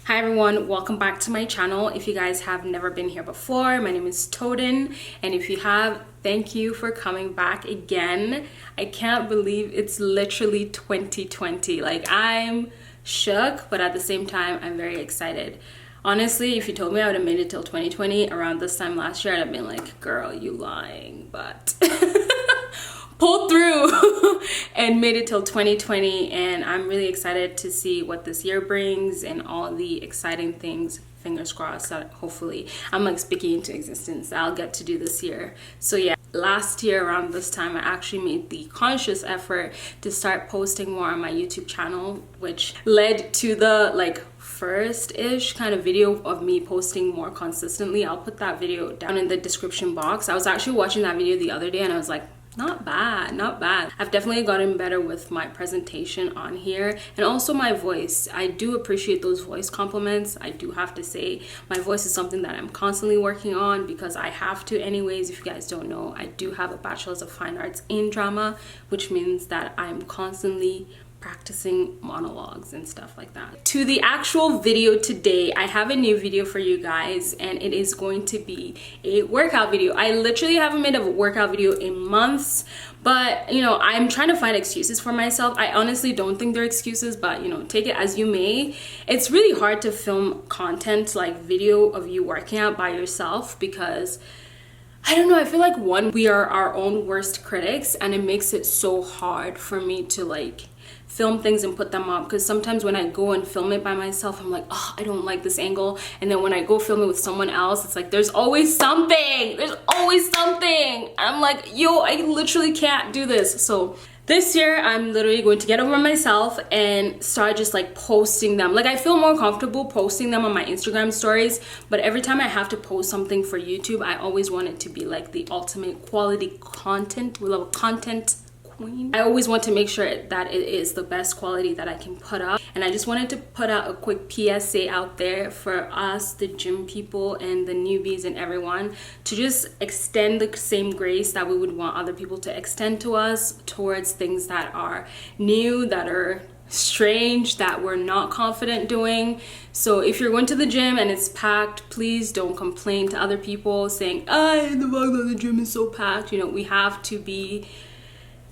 Hi everyone, welcome back to my channel. If you guys have never been here before, my name is Toden, and if you have, thank you for coming back again. I can't believe it's literally 2020. Like, I'm shook, but at the same time I'm very excited. Honestly, if you told me I would have made it till 2020 around this time last year, I'd have been like, girl, you lying. But pulled through and made it till 2020, and I'm really excited to see what this year brings and all the exciting things, fingers crossed, that hopefully I'm like speaking into existence that I'll get to do this year. So yeah, last year around this time I actually made the conscious effort to start posting more on my YouTube channel, which led to the like first-ish kind of video of me posting more consistently. I'll put that video down in the description box. I was actually watching that video the other day and I was like, not bad, not bad. I've definitely gotten better with my presentation on here and also my voice. I do appreciate those voice compliments. I do have to say my voice is something that I'm constantly working on because I have to anyways. If you guys don't know, I do have a bachelor's of fine arts in drama, which means that I'm constantly practicing monologues and stuff like that. To the actual video today, I have a new video for you guys and it is going to be a workout video. I literally haven't made a workout video in months, but you know, I'm trying to find excuses for myself. I honestly don't think they're excuses, but you know, take it as you may. It's really hard to film content like video of you working out by yourself because I don't know, I feel like one, we are our own worst critics and it makes it so hard for me to like film things and put them up, because sometimes when I go and film it by myself, I'm like, oh, I don't like this angle, and then when I go film it with someone else, it's like there's always something, and I'm like, yo, I literally can't do this. So this year I'm literally going to get over myself and start just like posting them. Like, I feel more comfortable posting them on my Instagram stories, but every time I have to post something for YouTube, I always want it to be like the ultimate quality content. We love a content queen. I always want to make sure that it is the best quality that I can put up, and I just wanted to put out a quick PSA out there for us, the gym people and the newbies and everyone, to just extend the same grace that we would want other people to extend to us towards things that are new, that are strange, that we're not confident doing. So if you're going to the gym and it's packed, please don't complain to other people saying, the gym is so packed. You know, we have to be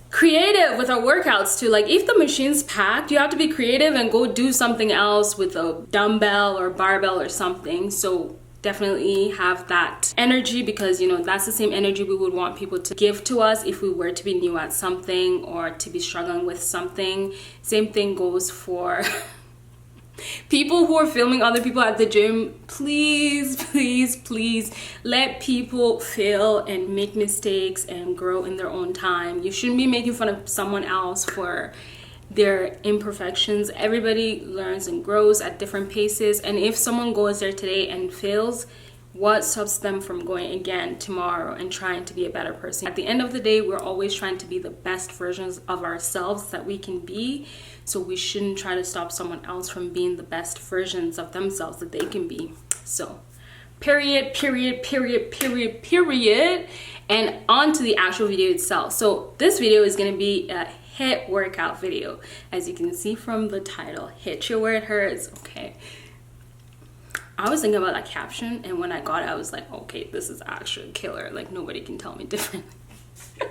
creative with our workouts too. Like, if the machine's packed, you have to be creative and go do something else with a dumbbell or barbell or something. So definitely have that energy, because you know, that's the same energy we would want people to give to us if we were to be new at something or to be struggling with something. Same thing goes for people who are filming other people at the gym. Please, please, please let people fail and make mistakes and grow in their own time. You shouldn't be making fun of someone else for their imperfections. Everybody learns and grows at different paces, and if someone goes there today and fails, what stops them from going again tomorrow and trying to be a better person? At the end of the day, we're always trying to be the best versions of ourselves that we can be. So we shouldn't try to stop someone else from being the best versions of themselves that they can be. So period. And on to the actual video itself. So this video is going to be a HIIT workout video. As you can see from the title, HIITcha where it hurts. Okay. I was thinking about that caption, and when I got it, I was like, okay, this is actually killer. Like, nobody can tell me differently.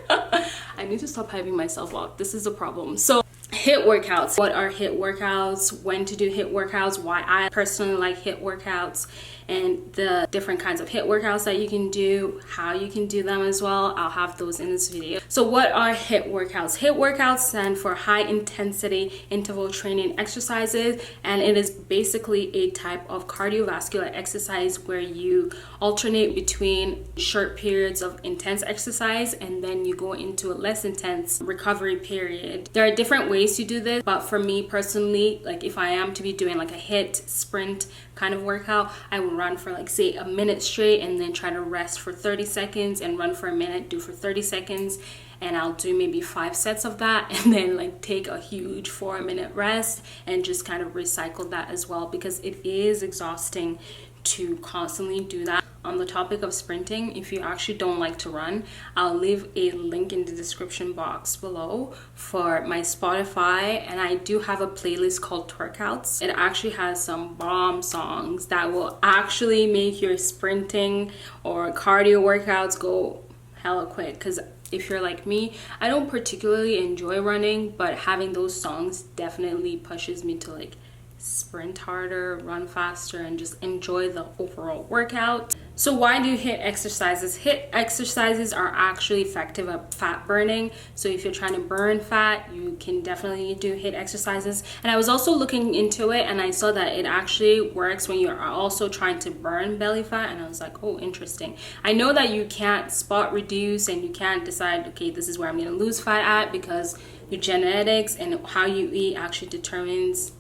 I need to stop hyping myself up. This is a problem. So HIIT workouts. What are HIIT workouts? When to do HIIT workouts? Why I personally like HIIT workouts, and the different kinds of HIIT workouts that you can do, how you can do them as well. I'll have those in this video. So what are HIIT workouts? HIIT workouts stand for high intensity interval training exercises, and it is basically a type of cardiovascular exercise where you alternate between short periods of intense exercise and then you go into a less intense recovery period. There are different ways to do this, but for me personally, like if I am to be doing like a HIIT sprint kind of workout, I would run for like say a minute straight and then try to rest for 30 seconds and run for a minute, do for 30 seconds, and I'll do maybe 5 sets of that and then like take a huge 4-minute rest and just kind of recycle that as well, because it is exhausting to constantly do that on the topic of sprinting, if you actually don't like to run, I'll leave a link in the description box below for my Spotify, and I do have a playlist called Twerkouts. It actually has some bomb songs that will actually make your sprinting or cardio workouts go hella quick. Because if you're like me, I don't particularly enjoy running, but having those songs definitely pushes me to like sprint harder, run faster, and just enjoy the overall workout. So why do HIIT exercises? HIIT exercises are actually effective at fat burning. So if you're trying to burn fat, you can definitely do HIIT exercises. And I was also looking into it, and I saw that it actually works when you are also trying to burn belly fat, and I was like, oh, interesting. I know that you can't spot reduce and you can't decide, okay, this is where I'm going to lose fat at, because your genetics and how you eat actually determines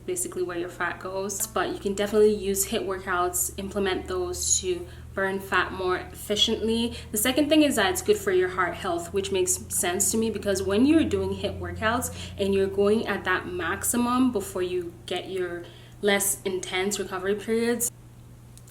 basically where your fat goes. But you can definitely use HIIT workouts, implement those to burn fat more efficiently. The second thing is that it's good for your heart health, which makes sense to me, because when you're doing HIIT workouts and you're going at that maximum before you get your less intense recovery periods,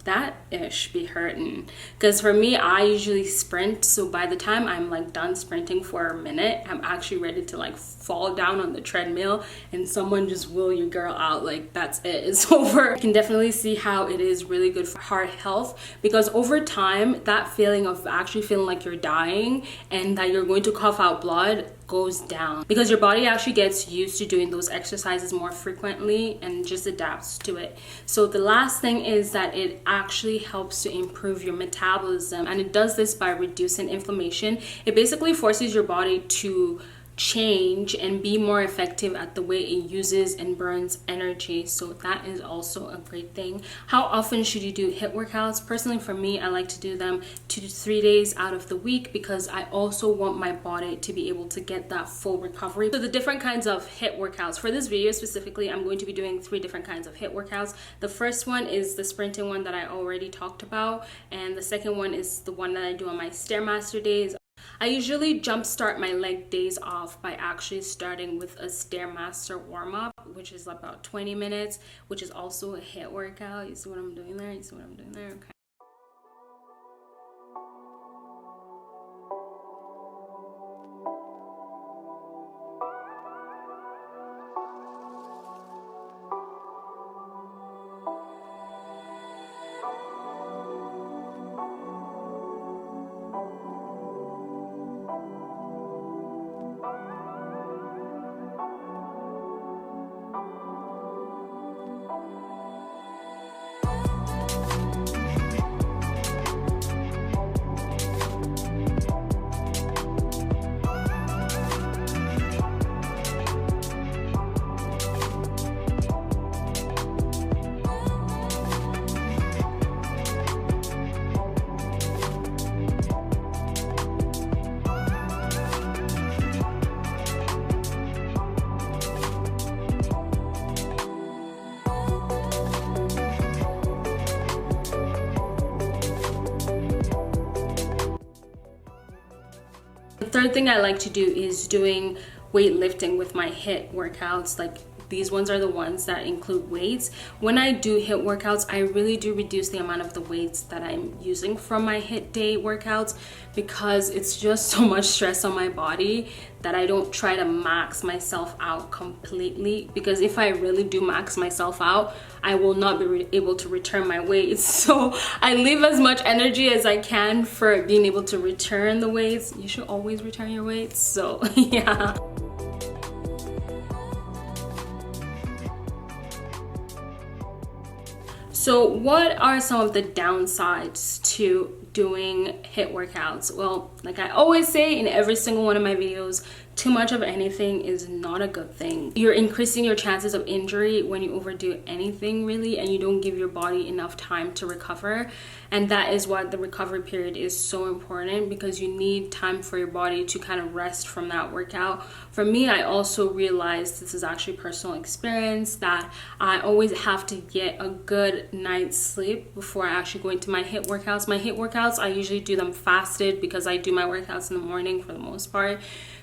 that ish be hurting. Because for me, I usually sprint, so by the time I'm like done sprinting for a minute, I'm actually ready to like fall down on the treadmill and someone just will your girl out. Like, that's it, it's over. You can definitely see how it is really good for heart health, because over time, that feeling of actually feeling like you're dying and that you're going to cough out blood goes down, because your body actually gets used to doing those exercises more frequently and just adapts to it. So the last thing is that it actually helps to improve your metabolism, and it does this by reducing inflammation. It basically forces your body to change and be more effective at the way it uses and burns energy. So that is also a great thing. How often should you do HIIT workouts? Personally, for me, I like to do them 2 to 3 days out of the week, because I also want my body to be able to get that full recovery. So the different kinds of HIIT workouts, for this video specifically, I'm going to be doing 3 different kinds of HIIT workouts. The first one is the sprinting one that I already talked about, and the second one is the one that I do on my Stairmaster days. I usually jumpstart my leg days off by actually starting with a Stairmaster warm-up, which is about 20 minutes, which is also a HIIT workout. You see what I'm doing there? You see what I'm doing there? Okay. The third thing I like to do is doing weightlifting with my HIIT workouts. Like, these ones are the ones that include weights. When I do HIIT workouts, I really do reduce the amount of the weights that I'm using from my HIIT day workouts, because it's just so much stress on my body that I don't try to max myself out completely, because if I really do max myself out, I will not be able to return my weights. So I leave as much energy as I can for being able to return the weights. You should always return your weights. So yeah. So what are some of the downsides to doing HIIT workouts? Well, like I always say in every single one of my videos, too much of anything is not a good thing. You're increasing your chances of injury when you overdo anything, really, and you don't give your body enough time to recover. And that is why the recovery period is so important, because you need time for your body to kind of rest from that workout. For me, I also realized, this is actually personal experience, that I always have to get a good night's sleep before I actually go into my HIIT workouts. My HIIT workouts, I usually do them fasted, because I do my workouts in the morning for the most part.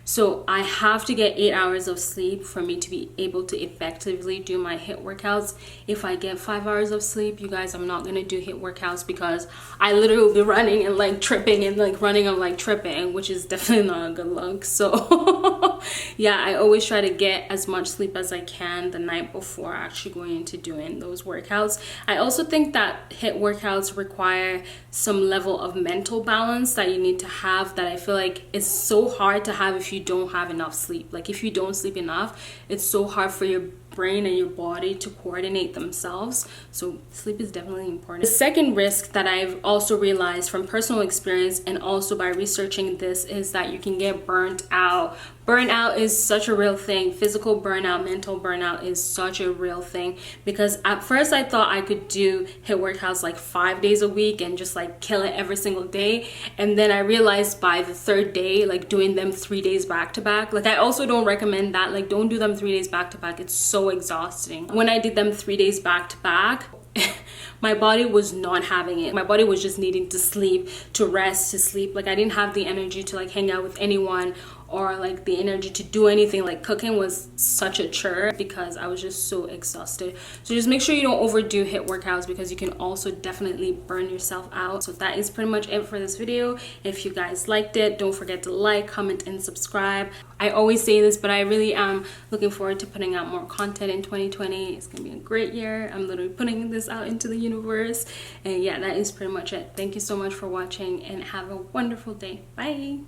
So I have to get 8 hours of sleep for me to be able to effectively do my HIIT workouts. If I get 5 hours of sleep, you guys, I'm not gonna do HIIT workouts because I literally will be running and like tripping and like running and like tripping, which is definitely not a good look. So yeah, I always try to get as much sleep as I can the night before actually going into doing those workouts. I also think that HIIT workouts require some level of mental balance that you need to have, that I feel like it's so hard to have if you don't have enough sleep. Like if you don't sleep enough, it's so hard for your brain and your body to coordinate themselves. So sleep is definitely important. The second risk that I've also realized from personal experience and also by researching this is that you can get burnt out. Burnout is such a real thing. Physical burnout, mental burnout is such a real thing, because at first I thought I could do HIIT workouts like 5 days a week and just like kill it every single day. And then I realized by the third day, like doing them 3 days back to back, like I also don't recommend that. Like don't do them 3 days back to back. It's so exhausting. When I did them 3 days back to back, my body was not having it. My body was just needing to sleep, to rest, to sleep. Like I didn't have the energy to like hang out with anyone or like the energy to do anything. Like cooking was such a chore because I was just so exhausted. So just make sure you don't overdo HIIT workouts, because you can also definitely burn yourself out. So that is pretty much it for this video. If you guys liked it, don't forget to like, comment, and subscribe. I always say this, but I really am looking forward to putting out more content in 2020. It's gonna be a great year. I'm literally putting this out into the universe. And yeah, that is pretty much it. Thank you so much for watching and have a wonderful day. Bye.